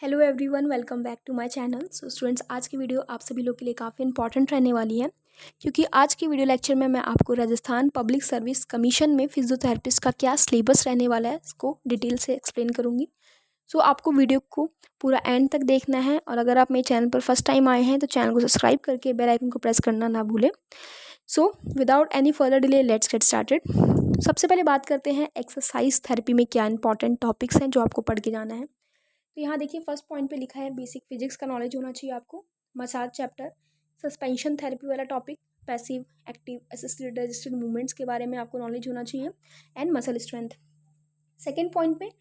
Hello everyone, welcome back to my channel. So students, आज की video आप सभी लोग के लिए काफ़ी इंपॉर्टेंट रहने वाली है, क्योंकि आज की वीडियो लेक्चर में मैं आपको राजस्थान पब्लिक सर्विस कमीशन में फिजियोथेरेपिस्ट का क्या सिलेबस रहने वाला है इसको डिटेल से एक्सप्लेन करूँगी। सो आपको वीडियो को पूरा एंड तक देखना है, और अगर आप मेरे चैनल पर फर्स्ट टाइम आए हैं तो चैनल को सब्सक्राइब करके बेल आइकन को प्रेस करना ना भूलें। So without any further delay let's get started. सबसे पहले बात करते हैं एक्सरसाइज थेरेपी में क्या इंपॉर्टेंट टॉपिक्स हैं जो आपको पढ़ के जाना है। तो यहाँ देखिए, फर्स्ट पॉइंट पे लिखा है बेसिक फिजिक्स का नॉलेज होना चाहिए आपको। मसाज चैप्टर, सस्पेंशन थेरेपी वाला topic, passive active assisted resisted movements के बारे में आपको नॉलेज होना चाहिए, and muscle strength. Second point पे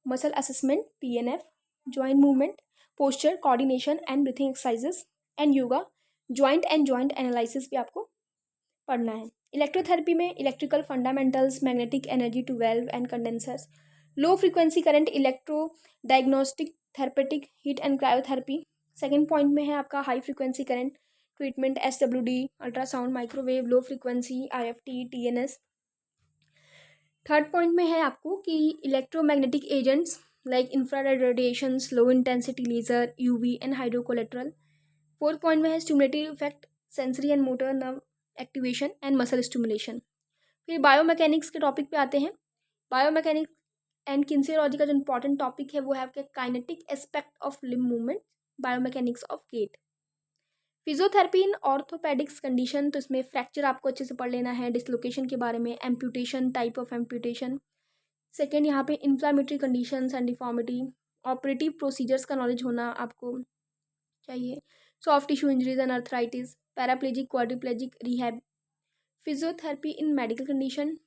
muscle assessment, PNF, joint movement, posture, coordination and breathing exercises, and yoga, joint and joint analysis भी आपको पढ़ना है। इलेक्ट्रोथेरेपी में electrical fundamentals, magnetic energy to valve and condensers, low frequency current, electro diagnostic therapeutic, heat and cryotherapy. Second point में है आपका high frequency current treatment, SWD, ultrasound, microwave, low frequency, IFT, TNS। Third point में है आपको कि electromagnetic agents like infrared radiations, low intensity laser, UV and hydrocollator. Fourth point में है stimulative effect, sensory and motor nerve activation and muscle stimulation. फिर biomechanics के topic पे आते हैं। बायोमैकेनिक्स एंड किन्सियोलॉजी का जो इंपॉर्टेंट टॉपिक है वो है आपके kinetic aspect of limb movement, biomechanics of gait. Physiotherapy in orthopaedics condition, तो इसमें फ्रैक्चर आपको अच्छे से पढ़ लेना है, डिसलोकेशन के बारे में, amputation, type of amputation. Second, यहाँ पे inflammatory conditions and deformity, operative procedures का नॉलेज होना आपको चाहिए, soft tissue injuries and arthritis, paraplegic, quadriplegic rehab, physiotherapy in medical condition,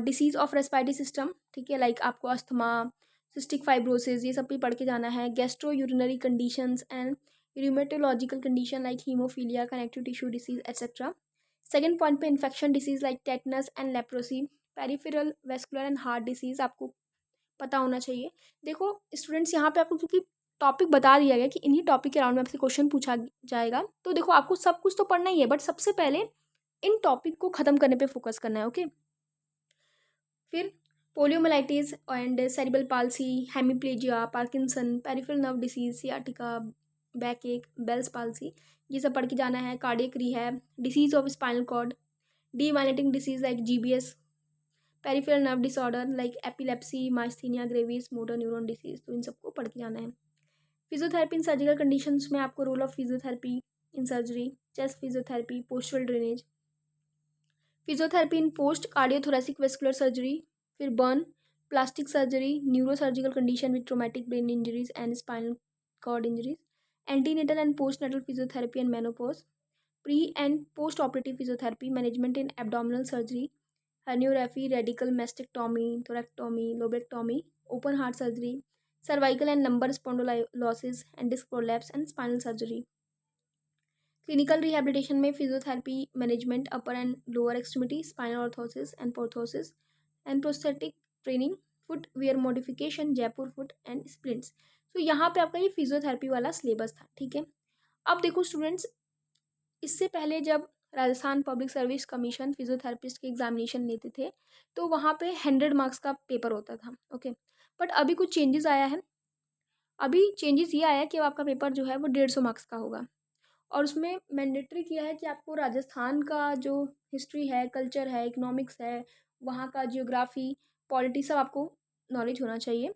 disease of respiratory system, ठीक है, लाइक आपको अस्थमा, सिस्टिक फाइब्रोसिस, ये सब भी पढ़ के जाना है, gastro urinary conditions and rheumatological condition like haemophilia, connective tissue disease etcetera. Second point पे infection disease like tetanus and leprosy, peripheral vascular and heart disease आपको पता होना चाहिए। देखो स्टूडेंट्स, यहाँ पे आपको क्योंकि टॉपिक बता दिया गया कि इन्हीं टॉपिक के अराउंड में आपसे क्वेश्चन पूछा जाएगा, तो देखो आपको सब कुछ तो पढ़ना ही है, बट सबसे पहले इन टॉपिक को खत्म करने पे फोकस करना है, ओके। फिर poliomyelitis and cerebral palsy, hemiplegia, Parkinson, peripheral nerve disease, sciatica, back एक, बेल्स पाल्सी, ये सब पढ़ के जाना है। Cardiac rehab, disease of spinal cord, demyelinating disease like GBS, peripheral nerve disorder like epilepsy, myasthenia gravis, motor neuron disease, तो इन सबको पढ़ के जाना है। फिजियोथेरेपी इन सर्जिकल कंडीशंस में आपको role of physiotherapy in surgery, chest physiotherapy, postural drainage, physiotherapy in post cardiothoracic vascular surgery, फिर burn, plastic surgery, neuro surgical condition with traumatic brain injuries and spinal cord injuries, antenatal and post natal physiotherapy and menopause, pre and post operative physiotherapy, management in abdominal surgery, herniorrhaphy, radical mastectomy, thoracotomy, lobectomy, open heart surgery, cervical and lumbar spondylosis and disc prolapse and spinal surgery. Clinical rehabilitation में physiotherapy, management upper and lower extremity, spinal orthosis and prosthesis and prosthetic training, footwear modification, Jaipur foot and splints. तो यहाँ पे आपका ये physiotherapy वाला syllabus था, ठीक है। अब देखो स्टूडेंट्स, इससे पहले जब Rajasthan public service commission physiotherapist के एग्जामिनेशन लेते थे तो वहाँ पे 100 मार्क्स का पेपर होता था, ओके। बट अभी कुछ चेंजेस आया है। अभी चेंजेस ये आया है कि आपका पेपर जो है वो 150 मार्क्स का होगा, और उसमें मैंडेटरी किया है कि आपको राजस्थान का जो हिस्ट्री है, कल्चर है, इकोनॉमिक्स है, वहाँ का जियोग्राफी, पॉलिटी, सब आपको नॉलेज होना चाहिए।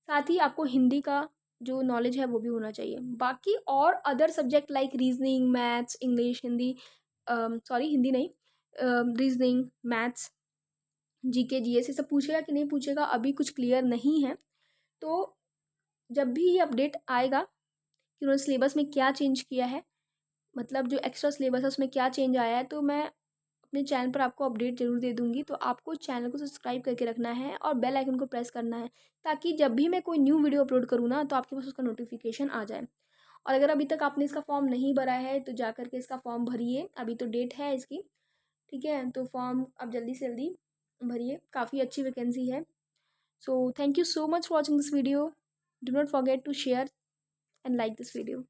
साथ ही आपको हिंदी का जो नॉलेज है वो भी होना चाहिए। बाकी और other subject like reasoning, maths, English, Hindi, sorry Hindi नहीं, रीजनिंग, मैथ्स, GK GS, ये सब पूछेगा कि नहीं पूछेगा अभी कुछ क्लियर नहीं है। तो जब भी ये अपडेट आएगा कि उन्होंने सिलेबस में क्या चेंज किया है, मतलब जो एक्स्ट्रा सिलेबस है उसमें क्या चेंज आया है, तो मैं अपने चैनल पर आपको अपडेट जरूर दे दूंगी। तो आपको चैनल को सब्सक्राइब करके रखना है और बेल आइकन को प्रेस करना है, ताकि जब भी मैं कोई न्यू वीडियो अपलोड करूँ ना तो आपके पास उसका नोटिफिकेशन आ जाए। और अगर अभी तक आपने इसका फॉर्म नहीं भरा है तो जा करके इसका फॉर्म भरिए, अभी तो डेट है इसकी, ठीक है। तो फॉर्म आप जल्दी से जल्दी भरिए, काफ़ी अच्छी वैकेंसी है। So thank you so much for watching this video. Do not forget to share and like this video.